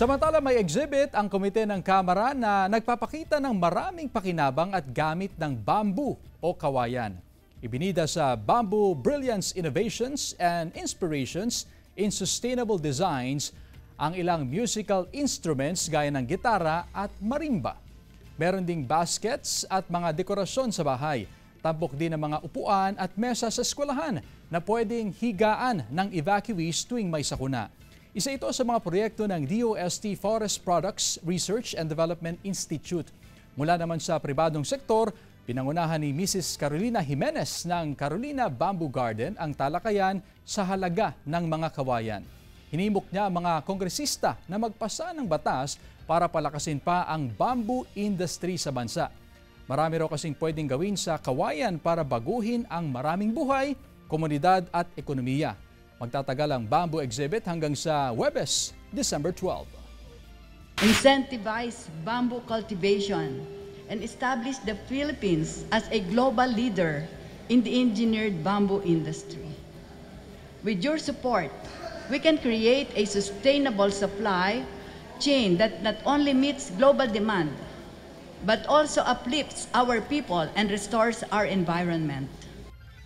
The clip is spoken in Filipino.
Samantala may exhibit ang komite ng Kamara na nagpapakita ng maraming pakinabang at gamit ng bamboo o kawayan. Ibinida sa Bamboo Brilliance Innovations and Inspirations in Sustainable Designs ang ilang musical instruments gaya ng gitara at marimba. Meron ding baskets at mga dekorasyon sa bahay. Tampok din ang mga upuan at mesa sa eskwelahan na pwedeng higaan ng evacuees tuwing may sakuna. Isa ito sa mga proyekto ng DOST Forest Products Research and Development Institute. Mula naman sa pribadong sektor, pinangunahan ni Mrs. Carolina Jimenez ng Carolina Bamboo Garden ang talakayan sa halaga ng mga kawayan. Hinimok niya ang mga kongresista na magpasa ng batas para palakasin pa ang bamboo industry sa bansa. Marami raw kasing pwedeng gawin sa kawayan para baguhin ang maraming buhay, komunidad at ekonomiya. Magtatagal ang bamboo exhibit hanggang sa Huwebes, December 12. Incentivize bamboo cultivation and establish the Philippines as a global leader in the engineered bamboo industry. With your support, we can create a sustainable supply chain that not only meets global demand, but also uplifts our people and restores our environment.